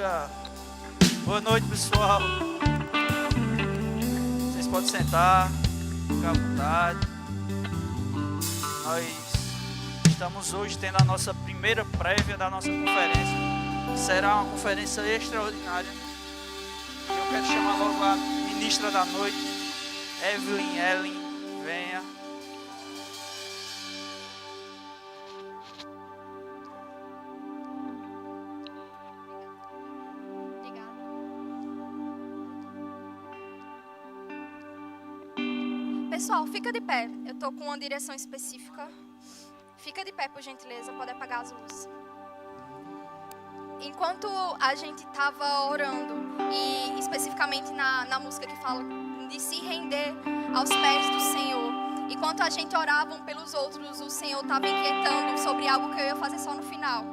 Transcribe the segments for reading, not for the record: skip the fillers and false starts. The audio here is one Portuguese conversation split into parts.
Aleluia. Boa noite, pessoal. Vocês podem sentar, ficar à vontade. Nós estamos hoje tendo a nossa primeira prévia da nossa conferência. Será uma conferência extraordinária. E eu quero chamar logo a ministra da noite, Evelyn Ellen. Venha. Pessoal, fica de pé. Eu estou com uma direção específica. Fica de pé, por gentileza. Pode apagar as luzes. Enquanto a gente estava orando, e especificamente na música que fala de se render aos pés do Senhor, enquanto a gente orava um pelos outros, o Senhor estava inquietando sobre algo que eu ia fazer só no final.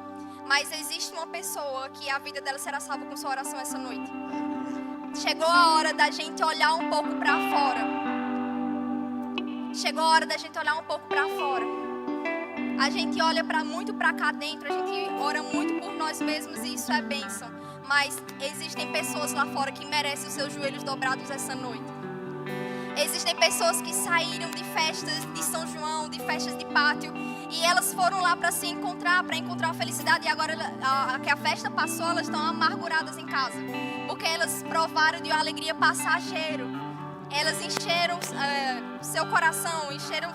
Mas existe uma pessoa que a vida dela será salva com sua oração essa noite. Chegou a hora da gente olhar um pouco para fora. Chegou a hora da gente olhar um pouco para fora. A gente olha muito para cá dentro, a gente ora muito por nós mesmos e isso é bênção. Mas existem pessoas lá fora que merecem os seus joelhos dobrados essa noite. Existem pessoas que saíram de festas de São João, de festas de pátio, e elas foram lá para se encontrar, para encontrar a felicidade, e agora que a festa passou, elas estão amarguradas em casa, porque elas provaram de uma alegria passageira. Elas encheram seu coração, encheram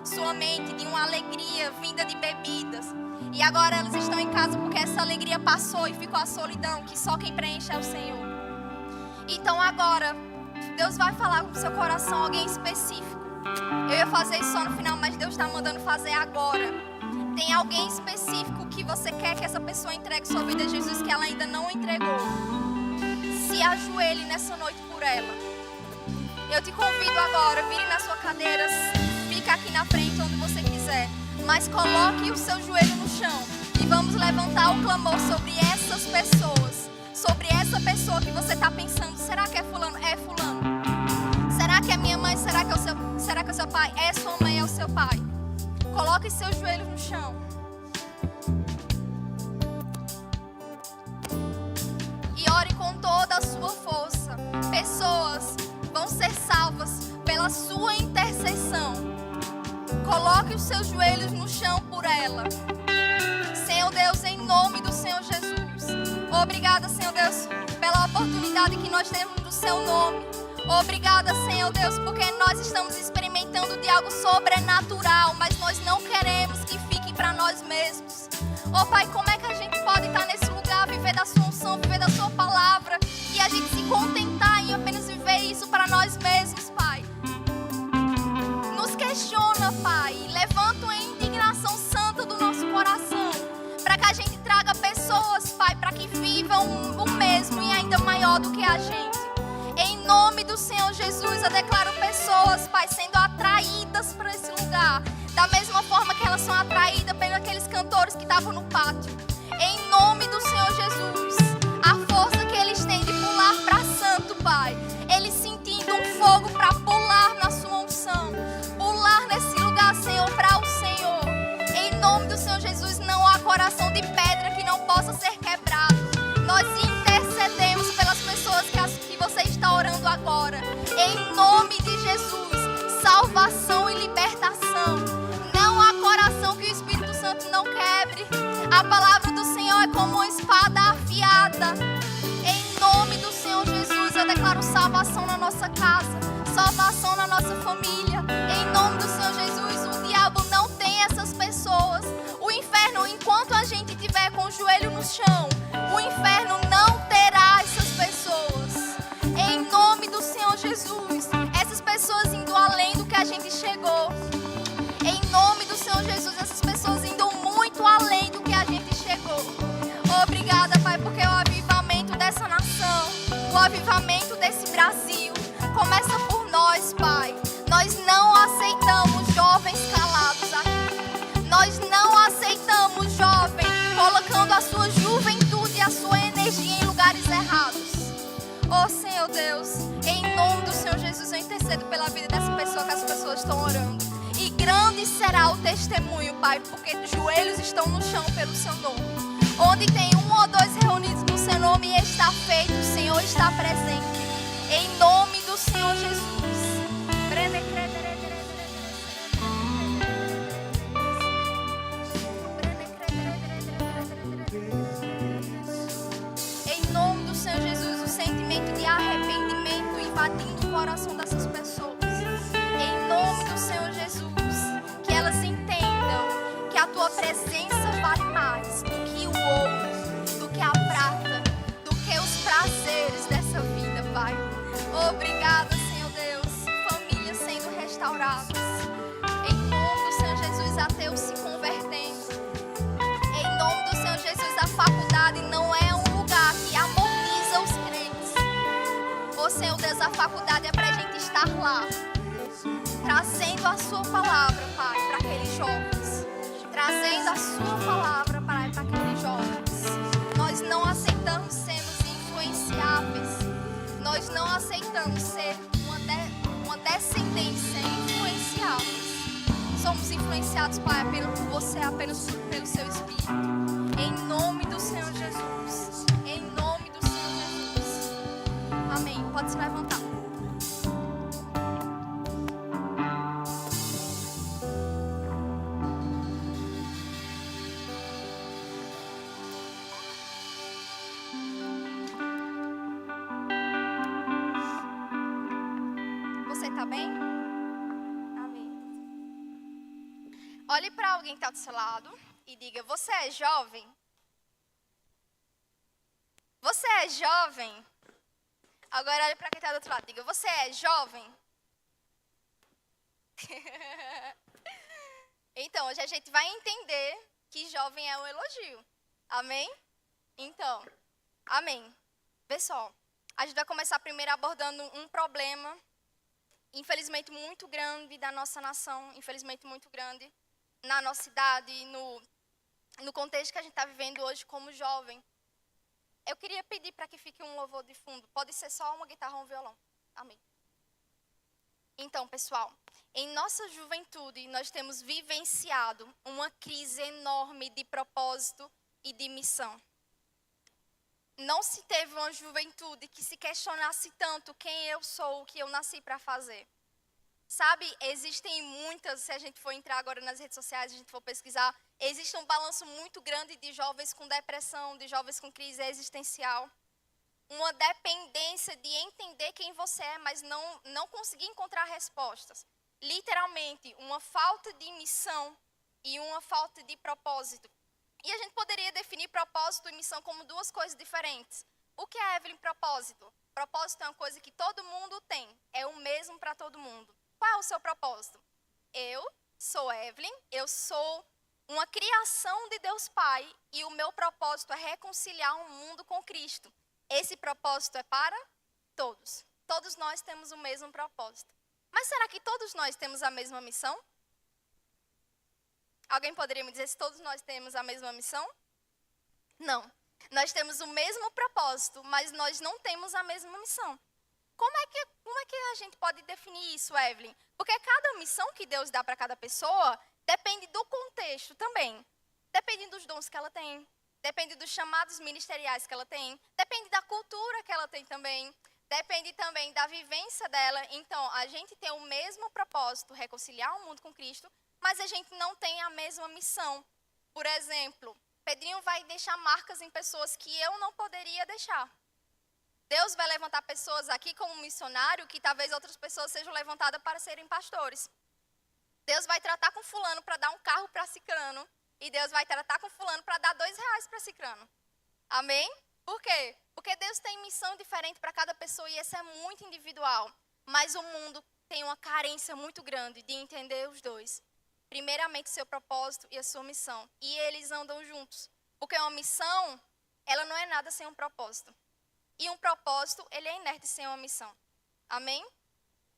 sua mente de uma alegria vinda de bebidas. E agora elas estão em casa porque essa alegria passou e ficou a solidão, que só quem preenche é o Senhor. Então agora, Deus vai falar com o seu coração, alguém específico. Eu ia fazer isso só no final, mas Deus está mandando fazer agora. Tem alguém específico que você quer que essa pessoa entregue sua vida a Jesus, que ela ainda não entregou. Se ajoelhe nessa noite por ela. Eu te convido agora, vire na sua cadeira, fica aqui na frente onde você quiser, mas coloque o seu joelho no chão e vamos levantar o clamor sobre essas pessoas, sobre essa pessoa que você está pensando, será que é fulano? É fulano. Será que é minha mãe? Será que é o seu pai? É sua mãe, é o seu pai. Coloque seus joelhos no chão. E ore com toda a sua força. Pessoas vão ser salvas pela sua intercessão. Coloque os seus joelhos no chão por ela. Senhor Deus, em nome do Senhor Jesus. Obrigada, Senhor Deus, pela oportunidade que nós temos no seu nome. Obrigada, Senhor Deus, porque nós estamos experimentando de algo sobrenatural, mas nós não queremos que fique para nós mesmos. Oh Pai, como é que a gente pode estar nesse lugar, viver da sua unção, viver da sua palavra, e a gente se contentar em apenas viver isso para nós mesmos, Pai? Nos questiona, Pai, levanta uma indignação santa do nosso coração, para que a gente traga pessoas, Pai, para que vivam o mesmo e ainda maior do que a gente. Em nome do Senhor Jesus, eu declaro pessoas, Pai, sendo atraídas para esse lugar, da mesma forma que elas são atraídas pelos aqueles cantores que estavam no pátio. Em nome do Senhor Jesus, a força que eles têm de pular para santo, Pai, eles sentindo um fogo para pular na sua unção, pular nesse lugar, Senhor, para o Senhor. Em nome do Senhor Jesus, não há coração de pedra que não possa ser quebrado. Nós intercedemos pelas pessoas que você está orando agora. Em nome de Jesus, salvação e libertação. Não há coração que o Espírito Santo não quebre. A palavra do Senhor é como uma espada afiada. Em nome do Senhor Jesus, eu declaro salvação na nossa casa, salvação na nossa família. Em nome do Senhor Jesus, o diabo não tem essas pessoas. O inferno, enquanto a gente estiver com o joelho no chão, o inferno não terá essas pessoas. Em nome do Senhor Jesus, essas pessoas indo além do que a gente chegou. Em nome do Senhor Jesus, essas pessoas indo muito além do que a gente chegou. Obrigada, Pai, porque o avivamento dessa nação, o avivamento desse Brasil, começa por nós, Pai. Nós não aceitamos jovens calados aqui. Nós não aceitamos jovem colocando a sua juventude e a sua energia em lugares errados. Oh, Senhor Deus, em nome do Senhor Jesus, eu intercedo pela vida dessa pessoa que as pessoas estão orando. E grande será o testemunho, Pai, porque joelhos estão no chão pelo seu nome. Onde tem um ou dois reunidos no seu nome, nome está feito, o Senhor está presente. Em nome do Senhor Jesus. Em nome do Senhor Jesus, o sentimento de arrependimento invadindo o coração dessas pessoas. Em nome do Senhor Jesus, que elas entendam que a tua presença vale mais do que o ouro, do que a prata, do que os prazeres dessa vida, Pai. Obrigada, Senhor Deus. Famílias sendo restauradas. Em nome do Senhor Jesus, ateus se convertendo. Em nome do Senhor Jesus, a faculdade não é um lugar que amortiza os crentes. Ô Senhor Deus, a faculdade é para a gente estar lá, trazendo a sua palavra, Pai, para aqueles jovens. Trazendo a sua palavra, Pai, para aqueles jovens. Nós não aceitamos sermos influenciáveis. Nós não aceitamos ser uma descendência influenciáveis. Somos influenciados, Pai, por você, apenas pelo seu Espírito. Em nome do Senhor Jesus. Em nome do Senhor Jesus. Amém. Pode se levantar. Tá bem? Amém. Olhe para alguém que está do seu lado e diga: você é jovem? Você é jovem? Agora olhe para quem está do outro lado e diga: você é jovem? Então, hoje a gente vai entender que jovem é um elogio. Amém? Então, amém. Pessoal, a gente vai começar primeiro abordando um problema, infelizmente muito grande da nossa nação, infelizmente muito grande na nossa cidade, no contexto que a gente está vivendo hoje como jovem. Eu queria pedir para que fique um louvor de fundo. Pode ser só uma guitarra ou um violão. Amém. Então, pessoal, em nossa juventude nós temos vivenciado uma crise enorme de propósito e de missão. Não se teve uma juventude que se questionasse tanto quem eu sou, o que eu nasci para fazer. Sabe, existem muitas, se a gente for entrar agora nas redes sociais, se a gente for pesquisar, existe um balanço muito grande de jovens com depressão, de jovens com crise existencial. Uma dependência de entender quem você é, mas não conseguir encontrar respostas. Literalmente, uma falta de missão e uma falta de propósito. E a gente poderia definir propósito e missão como duas coisas diferentes. O que é, Evelyn, propósito? Propósito é uma coisa que todo mundo tem. É o mesmo para todo mundo. Qual é o seu propósito? Eu sou Evelyn, eu sou uma criação de Deus Pai e o meu propósito é reconciliar o mundo com Cristo. Esse propósito é para todos. Todos nós temos o mesmo propósito. Mas será que todos nós temos a mesma missão? Alguém poderia me dizer se todos nós temos a mesma missão? Não. Nós temos o mesmo propósito, mas nós não temos a mesma missão. Como é que a gente pode definir isso, Evelyn? Porque cada missão que Deus dá para cada pessoa depende do contexto também. Depende dos dons que ela tem. Depende dos chamados ministeriais que ela tem. Depende da cultura que ela tem também. Depende também da vivência dela. Então, a gente tem o mesmo propósito, reconciliar o mundo com Cristo, mas a gente não tem a mesma missão. Por exemplo, Pedrinho vai deixar marcas em pessoas que eu não poderia deixar. Deus vai levantar pessoas aqui como missionário que talvez outras pessoas sejam levantadas para serem pastores. Deus vai tratar com fulano para dar um carro para cicrano. E Deus vai tratar com fulano para dar R$2 para cicrano. Amém? Por quê? Porque Deus tem missão diferente para cada pessoa e essa é muito individual. Mas o mundo tem uma carência muito grande de entender os dois. Primeiramente, seu propósito e a sua missão. E eles andam juntos. Porque uma missão, ela não é nada sem um propósito. E um propósito, ele é inerte sem uma missão. Amém?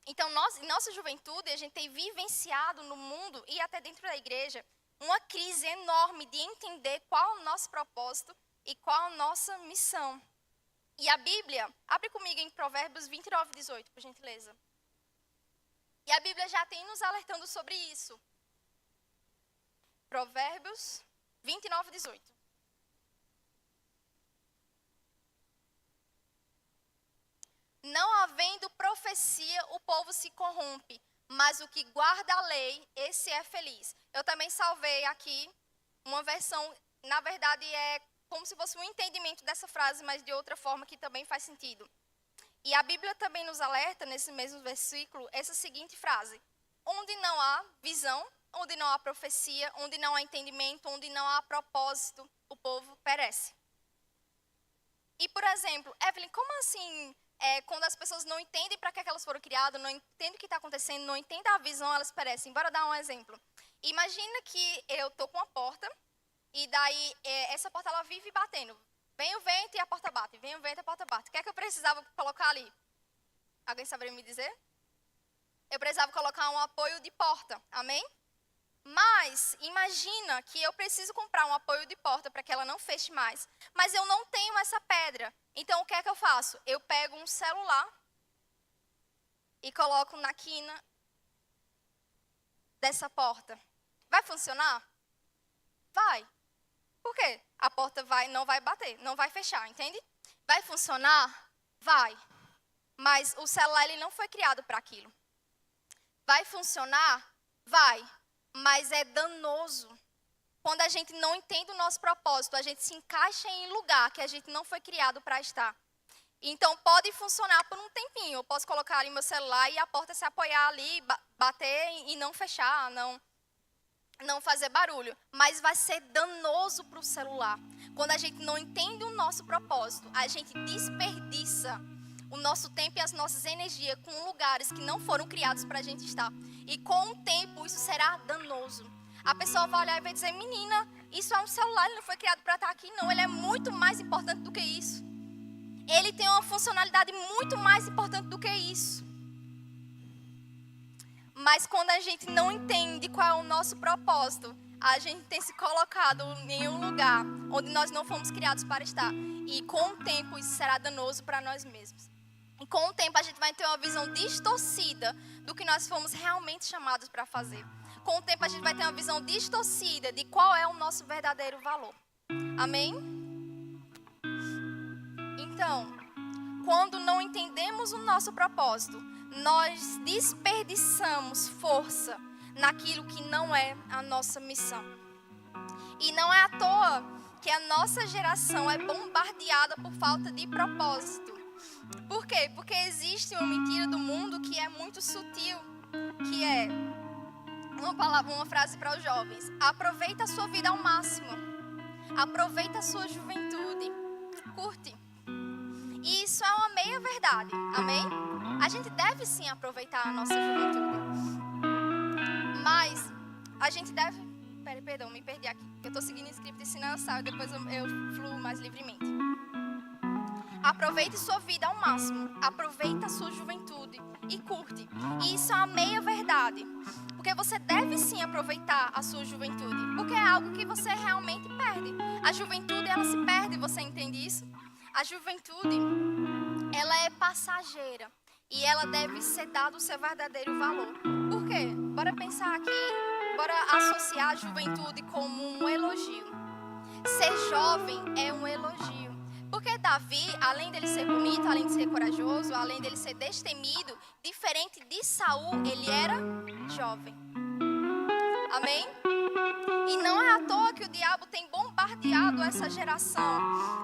Então, em nossa juventude, a gente tem vivenciado no mundo e até dentro da igreja uma crise enorme de entender qual é o nosso propósito e qual a nossa missão. E a Bíblia, abre comigo em Provérbios 29, 18, por gentileza. E a Bíblia já tem nos alertando sobre isso. Provérbios 29, 18. Não havendo profecia, o povo se corrompe, mas o que guarda a lei, esse é feliz. Eu também salvei aqui uma versão, na verdade é como se fosse um entendimento dessa frase, mas de outra forma que também faz sentido. E a Bíblia também nos alerta, nesse mesmo versículo, essa seguinte frase: onde não há visão, onde não há profecia, onde não há entendimento, onde não há propósito, o povo perece. E, por exemplo, Evelyn, como assim, quando as pessoas não entendem para que elas foram criadas, não entendem o que está acontecendo, não entendem a visão, elas perecem? Bora dar um exemplo. Imagina que eu estou com uma porta, e daí essa porta ela vive batendo. Vem o vento e a porta bate, vem o vento e a porta bate. O que é que eu precisava colocar ali? Alguém saberia me dizer? Eu precisava colocar um apoio de porta, amém? Mas, imagina que eu preciso comprar um apoio de porta para que ela não feche mais, mas eu não tenho essa pedra. Então, o que é que eu faço? Eu pego um celular e coloco na quina dessa porta. Vai funcionar? Vai. Por quê? A porta não vai bater, não vai fechar, entende? Vai funcionar? Vai. Mas o celular ele não foi criado para aquilo. Vai funcionar? Vai. Mas é danoso. Quando a gente não entende o nosso propósito, a gente se encaixa em lugar que a gente não foi criado para estar. Então, pode funcionar por um tempinho. Eu posso colocar ali meu celular e a porta se apoiar ali, bater e não fechar, não fazer barulho. Mas vai ser danoso para o celular. Quando a gente não entende o nosso propósito, a gente desperdiça o nosso tempo e as nossas energias com lugares que não foram criados para a gente estar. E com o tempo, isso será danoso. A pessoa vai olhar e vai dizer: menina, isso é um celular, ele não foi criado para estar aqui, não. Ele é muito mais importante do que isso. Ele tem uma funcionalidade muito mais importante do que isso. Mas quando a gente não entende qual é o nosso propósito, a gente tem se colocado em um lugar onde nós não fomos criados para estar. E com o tempo, isso será danoso para nós mesmos. E com o tempo a gente vai ter uma visão distorcida do que nós fomos realmente chamados para fazer. Com o tempo a gente vai ter uma visão distorcida de qual é o nosso verdadeiro valor. Amém? Então, quando não entendemos o nosso propósito, nós desperdiçamos força naquilo que não é a nossa missão. E não é à toa que a nossa geração é bombardeada por falta de propósito. Por quê? Porque existe uma mentira do mundo que é muito sutil, que é uma frase para os jovens: aproveita a sua vida ao máximo, aproveita a sua juventude, curte. E isso é uma meia verdade, amém? A gente deve sim aproveitar a nossa juventude, mas a gente deve... Perdão, me perdi aqui, eu estou seguindo o script e senão eu saio, depois eu fluo mais livremente. Aproveite sua vida ao máximo, aproveita a sua juventude e curte. E isso é uma meia verdade, porque você deve sim aproveitar a sua juventude, porque é algo que você realmente perde. A juventude, ela se perde, você entende isso? A juventude, ela é passageira e ela deve ser dada o seu verdadeiro valor. Por quê? Bora pensar aqui, bora associar a juventude como um elogio. Ser jovem é um elogio. Porque Davi, além dele ser bonito, além de ser corajoso, além dele ser destemido, diferente de Saul, ele era jovem. Amém? E não é à toa que o diabo tem bombardeado essa geração.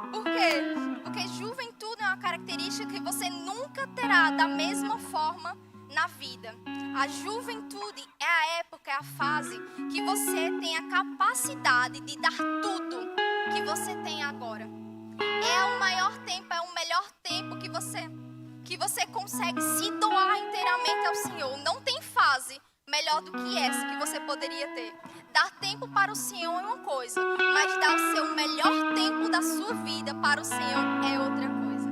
Por quê? Porque juventude é uma característica que você nunca terá da mesma forma na vida. A juventude é a época, é a fase que você tem a capacidade de dar tudo que você tem agora. É o maior tempo, é o melhor tempo que você consegue se doar inteiramente ao Senhor. Não tem fase melhor do que essa que você poderia ter. Dar tempo para o Senhor é uma coisa, mas dar o seu melhor tempo da sua vida para o Senhor é outra coisa.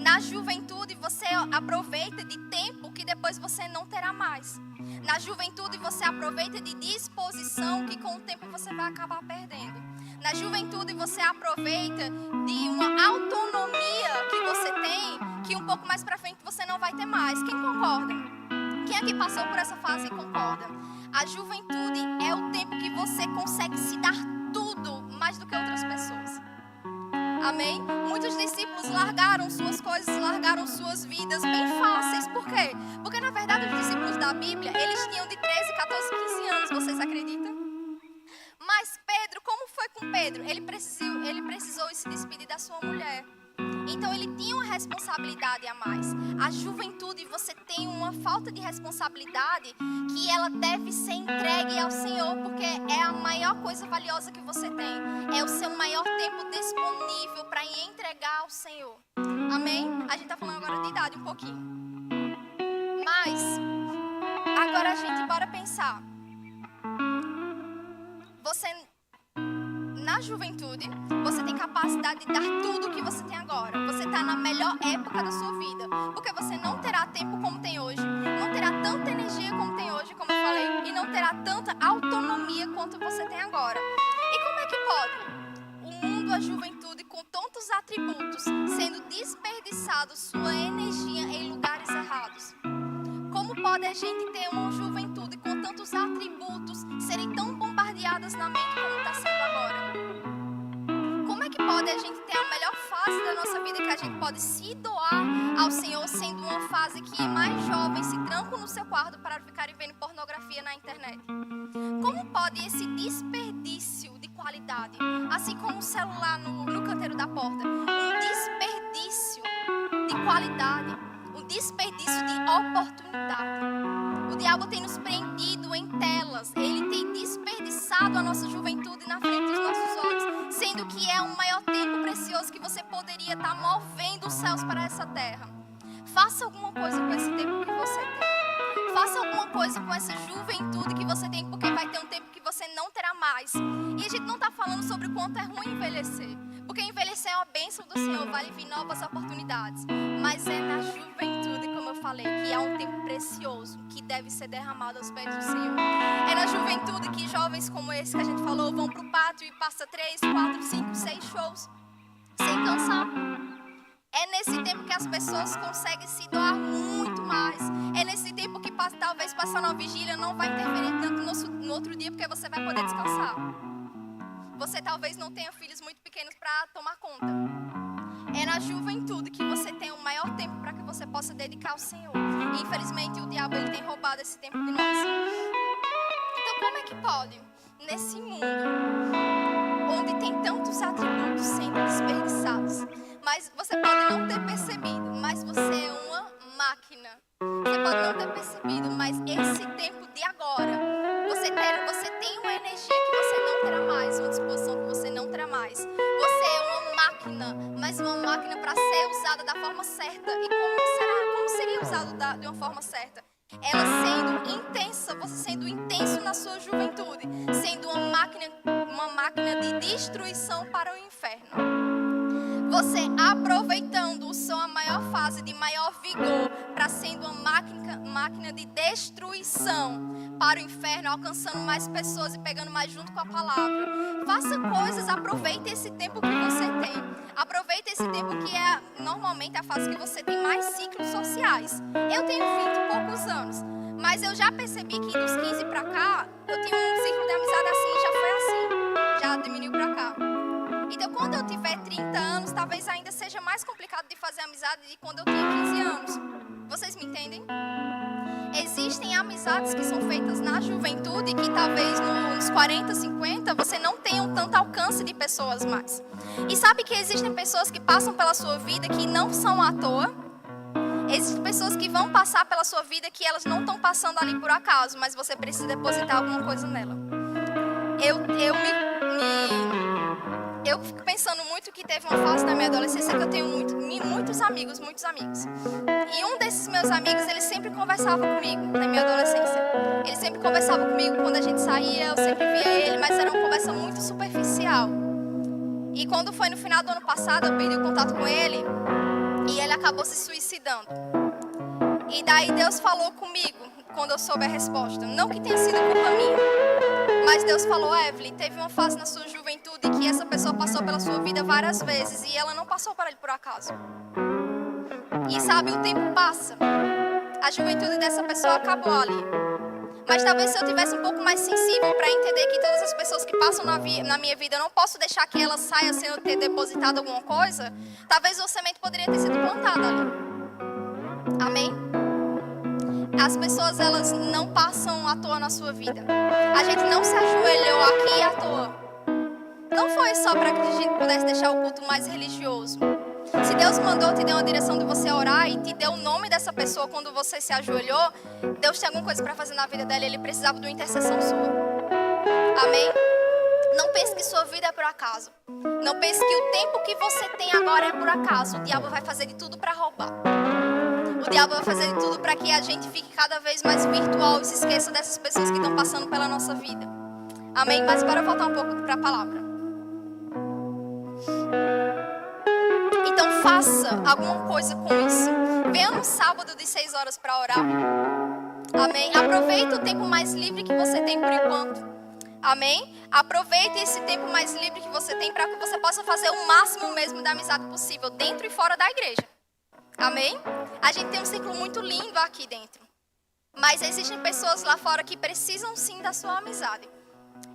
Na juventude você aproveita de tempo que depois você não terá mais. Na juventude você aproveita de disposição que com o tempo você vai acabar perdendo. Na juventude você aproveita de uma autonomia que você tem, que um pouco mais pra frente você não vai ter mais. Quem concorda? Quem aqui passou por essa fase e concorda? A juventude é o tempo que você consegue se dar tudo mais do que outras pessoas. Amém? Muitos discípulos largaram suas coisas, largaram suas vidas bem fáceis. Por quê? Porque na verdade os discípulos da Bíblia, eles tinham de 13, 14, 15 anos. Vocês acreditam? Mas Pedro, como foi com Pedro? Ele precisou se despedir da sua mulher. Então ele tinha uma responsabilidade a mais. A juventude, você tem uma falta de responsabilidade que ela deve ser entregue ao Senhor, porque é a maior coisa valiosa que você tem. É o seu maior tempo disponível para entregar ao Senhor. Amém? A gente está falando agora de idade um pouquinho. Mas, agora a gente bora pensar. Você, na juventude, você tem capacidade de dar tudo o que você tem agora. Você está na melhor época da sua vida. Porque você não terá tempo como tem hoje. Não terá tanta energia como tem hoje, como eu falei. E não terá tanta autonomia quanto você tem agora. E como é que pode? O mundo, a juventude, com tantos atributos, sendo desperdiçado sua energia em lugares errados. Como pode a gente ter uma juventude com tantos atributos serem tão bombardeadas na mente como está sendo agora? Como é que pode a gente ter a melhor fase da nossa vida, que a gente pode se doar ao Senhor, sendo uma fase que mais jovens se trancam no seu quarto para ficarem vendo pornografia na internet? Como pode esse desperdício de qualidade, assim como o celular no canteiro da porta, um desperdício de qualidade, um desperdício de oportunidade? O diabo tem nos prendido em telas, ele tem desperdiçado a nossa juventude na frente dos nossos olhos, sendo que é o maior tempo precioso que você poderia estar movendo os céus para essa terra. Faça alguma coisa com esse tempo que você tem. Faça alguma coisa com essa juventude que você tem, porque vai ter um tempo que você não terá mais. E a gente não está falando sobre o quanto é ruim envelhecer, porque envelhecer é uma bênção do Senhor, vai vir novas oportunidades. Mas é na juventude, como eu falei, que há um tempo precioso que deve ser derramado aos pés do Senhor. É na juventude que jovens como esse que a gente falou vão para o pátio e passa 3, 4, 5, 6 shows sem cansar. É nesse tempo que as pessoas conseguem se doar muito mais. É nesse tempo que talvez passando a vigília não vai interferir tanto no outro dia, porque você vai poder descansar. Você talvez não tenha filhos muito pequenos para tomar conta. É na juventude que você tem o maior tempo para que você possa dedicar ao Senhor. E infelizmente o diabo ele tem roubado esse tempo de nós. Então como é que pode, nesse mundo onde tem tantos atributos sendo desperdiçados, mas você pode não ter percebido, mas você é uma máquina. Você pode não ter percebido, mas esse tempo de agora, você tem uma energia que você não terá mais, uma disposição que você não terá mais. Você é uma máquina, mas uma máquina para ser usada da forma certa. E como seria usado de uma forma certa? Ela sendo intensa, você sendo intenso na sua juventude, sendo uma máquina de destruição para o inferno. Você aproveitando sua maior fase de maior vigor para sendo uma máquina de destruição para o inferno, alcançando mais pessoas e pegando mais junto com a palavra. Faça coisas, aproveite esse tempo que você tem. Aproveite esse tempo que é normalmente a fase que você tem mais ciclos sociais. Eu tenho 20 e poucos anos, mas eu já percebi que dos 15 para cá, eu tinha um ciclo de amizade assim, já foi assim, já diminuiu para cá. Então, quando eu tiver 30 anos, talvez ainda seja mais complicado de fazer amizade de quando eu tinha 15 anos. Vocês me entendem? Existem amizades que são feitas na juventude que talvez nos 40, 50 você não tenha tanto alcance de pessoas mais. E sabe que existem pessoas que passam pela sua vida que não são à toa? Existem pessoas que vão passar pela sua vida que elas não estão passando ali por acaso, mas você precisa depositar alguma coisa nela. Eu fico pensando muito que teve uma fase na minha adolescência que eu tenho muitos amigos. E um desses meus amigos, ele sempre conversava comigo na minha adolescência. Ele sempre conversava comigo quando a gente saía, eu sempre via ele, mas era uma conversa muito superficial. E quando foi no final do ano passado, eu perdi o contato com ele e ele acabou se suicidando. E daí Deus falou comigo quando eu soube a resposta. Não que tenha sido culpa minha, mas Deus falou: Evelyn, teve uma fase na sua juventude que essa pessoa passou pela sua vida várias vezes e ela não passou por ele por acaso. E sabe, o tempo passa. A juventude dessa pessoa acabou ali. Mas talvez se eu tivesse um pouco mais sensível para entender que todas as pessoas que passam na minha vida, eu não posso deixar que elas saiam sem eu ter depositado alguma coisa, talvez o semente poderia ter sido plantado ali. Amém? As pessoas, elas não passam à toa na sua vida. A gente não se ajoelhou aqui à toa. Não foi só para que a gente pudesse deixar o culto mais religioso. Se Deus mandou, te deu uma direção de você orar e te deu o nome dessa pessoa quando você se ajoelhou, Deus tem alguma coisa para fazer na vida dela e Ele precisava de uma intercessão sua. Amém? Não pense que sua vida é por acaso. Não pense que o tempo que você tem agora é por acaso. O diabo vai fazer de tudo para roubar. O diabo vai fazer de tudo para que a gente fique cada vez mais virtual e se esqueça dessas pessoas que estão passando pela nossa vida. Amém? Mas bora voltar um pouco para a palavra. Então faça alguma coisa com isso. Venha no sábado de 6 horas para orar. Amém? Aproveite o tempo mais livre que você tem por enquanto. Amém? Aproveite esse tempo mais livre que você tem para que você possa fazer o máximo mesmo da amizade possível dentro e fora da igreja. Amém? A gente tem um ciclo muito lindo aqui dentro. Mas existem pessoas lá fora que precisam sim da sua amizade.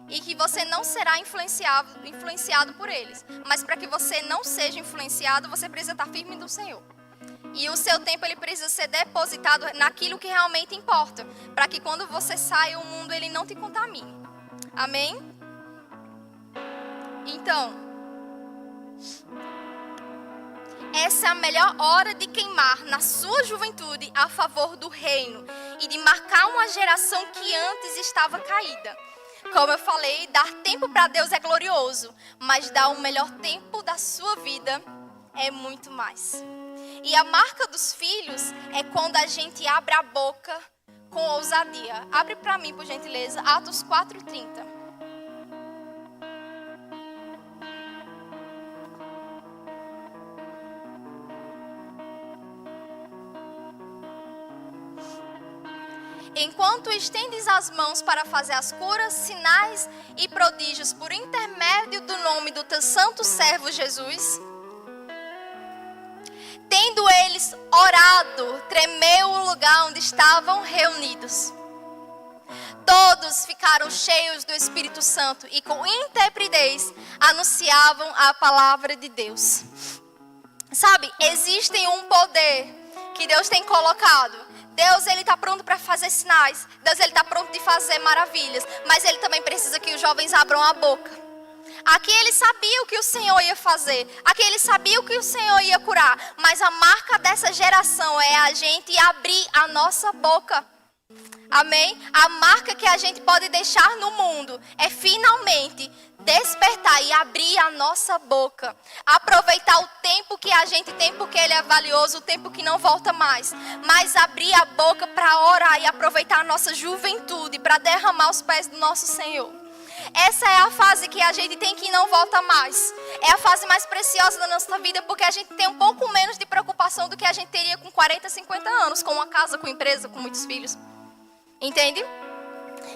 E que você não será influenciado por eles. Mas para que você não seja influenciado, você precisa estar firme no Senhor. E o seu tempo ele precisa ser depositado naquilo que realmente importa. Para que quando você saia, o mundo ele não te contamine. Amém? Então, essa é a melhor hora de queimar na sua juventude a favor do reino. E de marcar uma geração que antes estava caída. Como eu falei, dar tempo para Deus é glorioso, mas dar o melhor tempo da sua vida é muito mais. E a marca dos filhos é quando a gente abre a boca com ousadia. Abre para mim, por gentileza, Atos 4:30. Enquanto estendes as mãos para fazer as curas, sinais e prodígios por intermédio do nome do teu santo servo Jesus, tendo eles orado, tremeu o lugar onde estavam reunidos. Todos ficaram cheios do Espírito Santo e com intrepidez anunciavam a palavra de Deus. Sabe, existe um poder que Deus tem colocado. Deus, Ele está pronto para fazer sinais. Deus, Ele está pronto de fazer maravilhas. Mas Ele também precisa que os jovens abram a boca. Aqui eles sabiam o que o Senhor ia fazer. Aqui eles sabiam o que o Senhor ia curar. Mas a marca dessa geração é a gente abrir a nossa boca. Amém? A marca que a gente pode deixar no mundo é finalmente despertar e abrir a nossa boca. Aproveitar o tempo que a gente tem, porque ele é valioso, o tempo que não volta mais. Mas abrir a boca para orar e aproveitar a nossa juventude para derramar os pés do nosso Senhor. Essa é a fase que a gente tem que não volta mais. É a fase mais preciosa da nossa vida, porque a gente tem um pouco menos de preocupação do que a gente teria com 40, 50 anos, com uma casa, com empresa, com muitos filhos. Entende?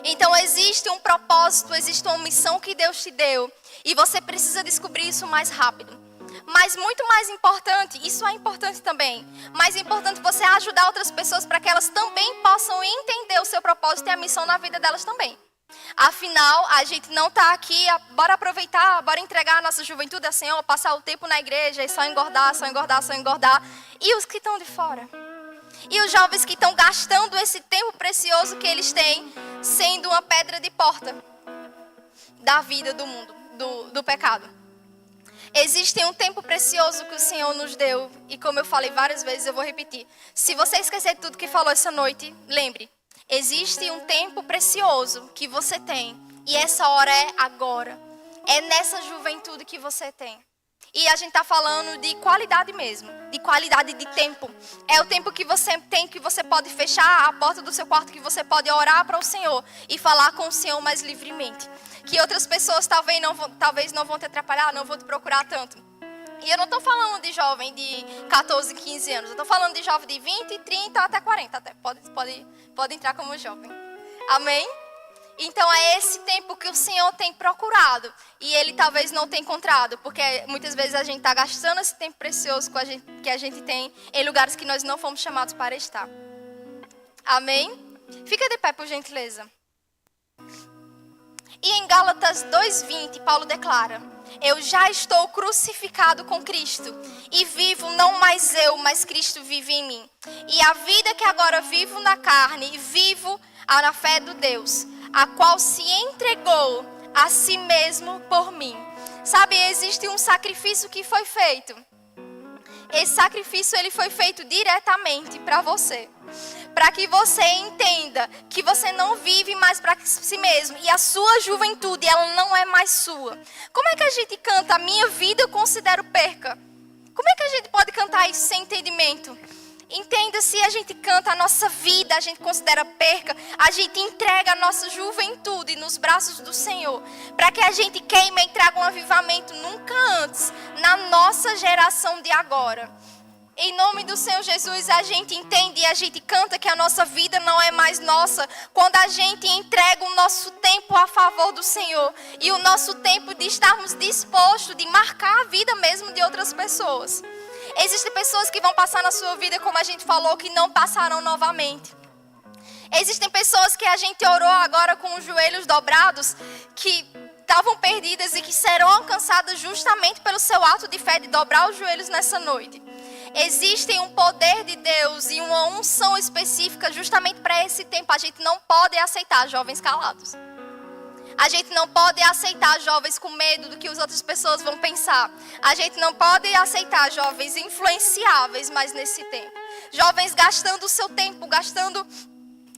Então existe um propósito, existe uma missão que Deus te deu. E você precisa descobrir isso mais rápido. Mas muito mais importante, isso é importante também. Mais importante você ajudar outras pessoas para que elas também possam entender o seu propósito e a missão na vida delas também. Afinal, a gente não está aqui, bora aproveitar, bora entregar a nossa juventude assim, ó, passar o tempo na igreja e só engordar, só engordar, só engordar. E os que estão de fora? E os jovens que estão gastando esse tempo precioso que eles têm, sendo uma pedra de porta da vida do mundo, do pecado. Existe um tempo precioso que o Senhor nos deu. E como eu falei várias vezes, eu vou repetir. Se você esquecer de tudo que falou essa noite, lembre. Existe um tempo precioso que você tem. E essa hora é agora. É nessa juventude que você tem. E a gente está falando de qualidade mesmo, de qualidade de tempo. É o tempo que você tem, que você pode fechar a porta do seu quarto, que você pode orar para o Senhor e falar com o Senhor mais livremente. Que outras pessoas talvez não vão te atrapalhar, não vão te procurar tanto. E eu não estou falando de jovem de 14, 15 anos. Eu estou falando de jovem de 20, 30 até 40. Até pode entrar como jovem. Amém? Então é esse tempo que o Senhor tem procurado e Ele talvez não tenha encontrado, porque muitas vezes a gente está gastando esse tempo precioso que a gente tem em lugares que nós não fomos chamados para estar. Amém? Fica de pé, por gentileza. E em Gálatas 2:20, Paulo declara: eu já estou crucificado com Cristo, e vivo não mais eu, mas Cristo vive em mim. E a vida que agora vivo na carne, vivo na fé do Deus, a qual se entregou a si mesmo por mim. Sabe, existe um sacrifício que foi feito. Esse sacrifício ele foi feito diretamente para você. Para que você entenda que você não vive mais para si mesmo. E a sua juventude, ela não é mais sua. Como é que a gente canta? A minha vida eu considero perca. Como é que a gente pode cantar isso sem entendimento? Entenda, se a gente canta a nossa vida, a gente considera perca, a gente entrega a nossa juventude nos braços do Senhor. Para que a gente queime e traga um avivamento nunca antes na nossa geração de agora. Em nome do Senhor Jesus, a gente entende e a gente canta que a nossa vida não é mais nossa quando a gente entrega o nosso tempo a favor do Senhor e o nosso tempo de estarmos dispostos de marcar a vida mesmo de outras pessoas. Existem pessoas que vão passar na sua vida, como a gente falou, que não passarão novamente. Existem pessoas que a gente orou agora com os joelhos dobrados, que estavam perdidas e que serão alcançadas justamente pelo seu ato de fé de dobrar os joelhos nessa noite. Existe um poder de Deus e uma unção específica justamente para esse tempo. A gente não pode aceitar jovens calados. A gente não pode aceitar jovens com medo do que as outras pessoas vão pensar. A gente não pode aceitar jovens influenciáveis mais nesse tempo. Jovens gastando o seu tempo, gastando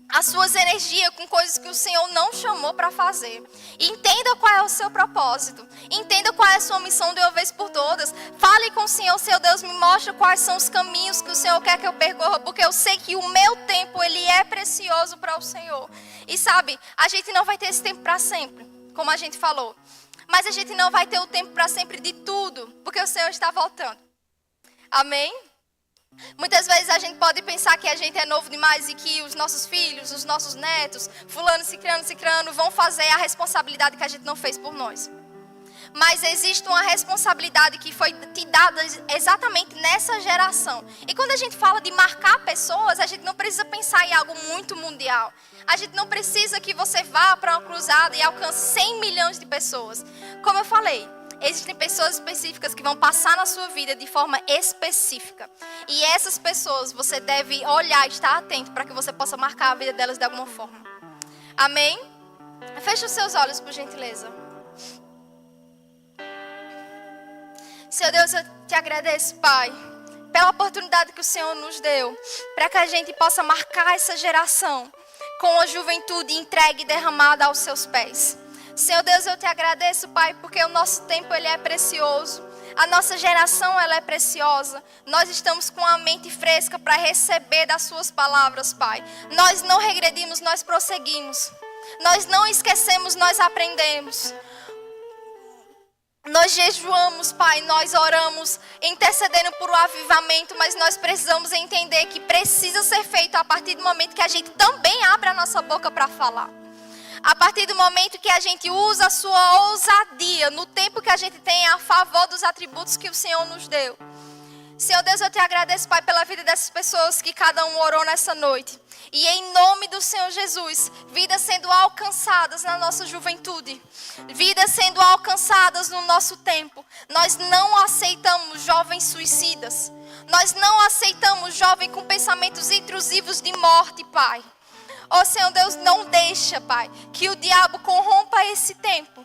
as suas energias com coisas que o Senhor não chamou para fazer. Entenda qual é o seu propósito. Entenda qual é a sua missão de uma vez por todas. Fale com o Senhor, seu Deus, me mostra quais são os caminhos que o Senhor quer que eu percorra, porque eu sei que o meu tempo, ele é precioso para o Senhor. E sabe, a gente não vai ter esse tempo para sempre, como a gente falou. Mas a gente não vai ter o tempo para sempre de tudo, porque o Senhor está voltando. Amém? Muitas vezes a gente pode pensar que a gente é novo demais e que os nossos filhos, os nossos netos, fulano, cicrano, vão fazer a responsabilidade que a gente não fez por nós. Mas existe uma responsabilidade que foi te dada exatamente nessa geração. E quando a gente fala de marcar pessoas, a gente não precisa pensar em algo muito mundial. A gente não precisa que você vá para uma cruzada e alcance 100 milhões de pessoas. Como eu falei, existem pessoas específicas que vão passar na sua vida de forma específica. E essas pessoas você deve olhar e estar atento para que você possa marcar a vida delas de alguma forma. Amém? Feche os seus olhos, por gentileza. Senhor Deus, eu te agradeço, Pai, pela oportunidade que o Senhor nos deu, para que a gente possa marcar essa geração com a juventude entregue e derramada aos seus pés. Senhor Deus, eu te agradeço, Pai, porque o nosso tempo ele é precioso. A nossa geração ela é preciosa. Nós estamos com a mente fresca para receber das suas palavras, Pai. Nós não regredimos, nós prosseguimos. Nós não esquecemos, nós aprendemos. Nós jejuamos, Pai, nós oramos, intercedendo por um avivamento, mas nós precisamos entender que precisa ser feito a partir do momento que a gente também abre a nossa boca para falar. A partir do momento que a gente usa a sua ousadia, no tempo que a gente tem a favor dos atributos que o Senhor nos deu. Senhor Deus, eu te agradeço, Pai, pela vida dessas pessoas que cada um orou nessa noite. E em nome do Senhor Jesus, vidas sendo alcançadas na nossa juventude, vidas sendo alcançadas no nosso tempo. Nós não aceitamos jovens suicidas. Nós não aceitamos jovens com pensamentos intrusivos de morte, Pai. Oh, Senhor Deus, não deixa, Pai, que o diabo corrompa esse tempo.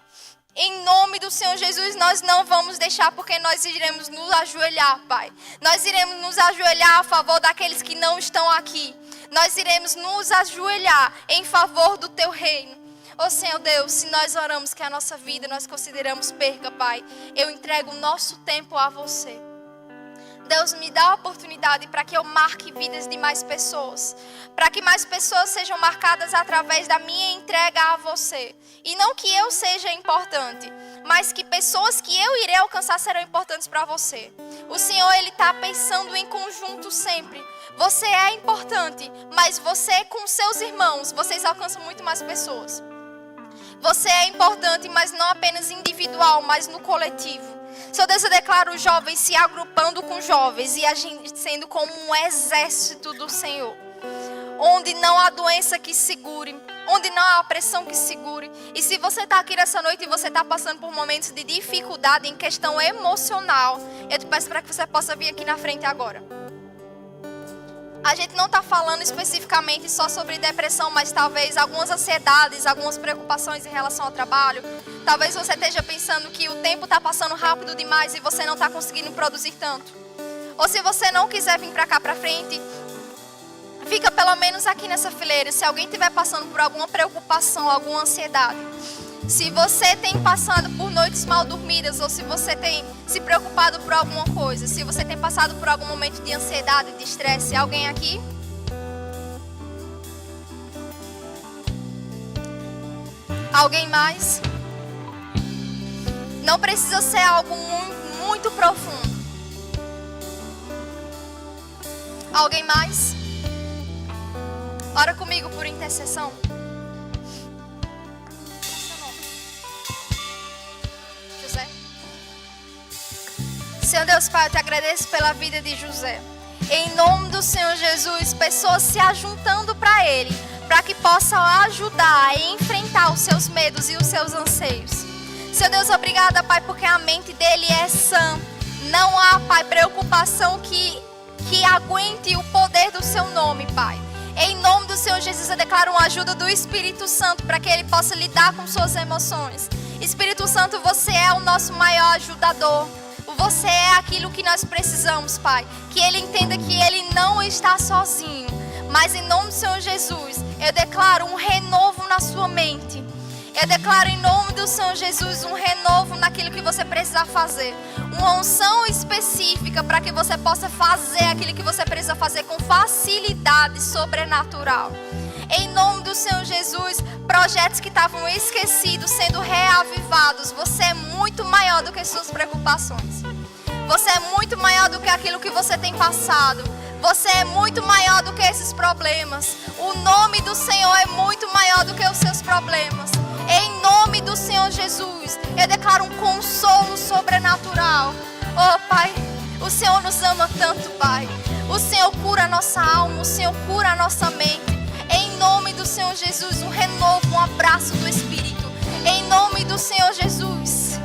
Em nome do Senhor Jesus, nós não vamos deixar, porque nós iremos nos ajoelhar, Pai. Nós iremos nos ajoelhar a favor daqueles que não estão aqui. Nós iremos nos ajoelhar em favor do Teu reino. Oh, Senhor Deus, se nós oramos que a nossa vida nós consideramos perca, Pai, eu entrego o nosso tempo a Você. Deus, me dá a oportunidade para que eu marque vidas de mais pessoas. Para que mais pessoas sejam marcadas através da minha entrega a Você. E não que eu seja importante, mas que pessoas que eu irei alcançar serão importantes para Você. O Senhor, Ele está pensando em conjunto sempre. Você é importante, mas você com seus irmãos, vocês alcançam muito mais pessoas. Você é importante, mas não apenas individual, mas no coletivo. Senhor Deus, eu declaro os jovens se agrupando com jovens e agindo sendo como um exército do Senhor. onde não há doença que segure, onde não há pressão que segure. E se você está aqui nessa noite e você está passando por momentos de dificuldade em questão emocional, eu te peço para que você possa vir aqui na frente agora. A gente não está falando especificamente só sobre depressão, mas talvez algumas ansiedades, algumas preocupações em relação ao trabalho. Talvez você esteja pensando que o tempo está passando rápido demais e você não está conseguindo produzir tanto. Ou se você não quiser vir para cá para frente, fica pelo menos aqui nessa fileira. Se alguém estiver passando por alguma preocupação, alguma ansiedade, se você tem passado por noites mal dormidas, ou se você tem se preocupado por alguma coisa, se você tem passado por algum momento de ansiedade, de estresse, alguém aqui? Alguém mais? Não precisa ser algo muito profundo. Alguém mais? Ora comigo por intercessão. José. Senhor Deus Pai, eu te agradeço pela vida de José. Em nome do Senhor Jesus, pessoas se ajuntando para Ele, para que possam ajudar a enfrentar os seus medos e os seus anseios. Senhor Deus, obrigada, Pai, porque a mente dele é sã. Não há, Pai, preocupação que aguente o poder do seu nome, Pai. Em nome do Senhor Jesus, eu declaro uma ajuda do Espírito Santo para que ele possa lidar com suas emoções. Espírito Santo, você é o nosso maior ajudador. Você é aquilo que nós precisamos, Pai. Que ele entenda que ele não está sozinho. Mas em nome do Senhor Jesus, eu declaro um renovo na sua mente. Eu declaro em nome do Senhor Jesus um renovo naquilo que você precisa fazer. Uma unção específica para que você possa fazer aquilo que você precisa fazer com facilidade sobrenatural. Em nome do Senhor Jesus, projetos que estavam esquecidos sendo reavivados. Você é muito maior do que suas preocupações. Você é muito maior do que aquilo que você tem passado. Você é muito maior do que esses problemas. O nome do Senhor é muito maior do que os seus problemas. Em nome do Senhor Jesus, eu declaro um consolo sobrenatural. Oh, Pai, o Senhor nos ama tanto, Pai. O Senhor cura a nossa alma, o Senhor cura a nossa mente. Em nome do Senhor Jesus, um renovo, um abraço do Espírito. Em nome do Senhor Jesus,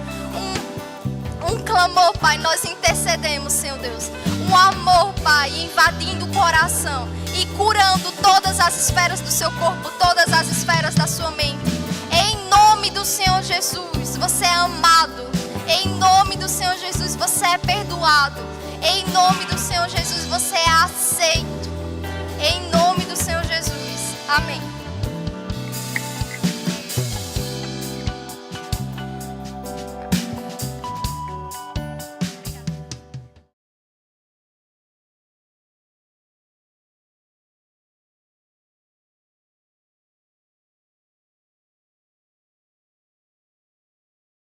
um clamor, Pai, nós intercedemos, Senhor Deus. Um amor, Pai, invadindo o coração e curando todas as esferas do seu corpo, todas as esferas da sua mente. Em nome do Senhor Jesus, você é amado. Em nome do Senhor Jesus, você é perdoado. Em nome do Senhor Jesus, você é aceito. Em nome do Senhor Jesus. Amém.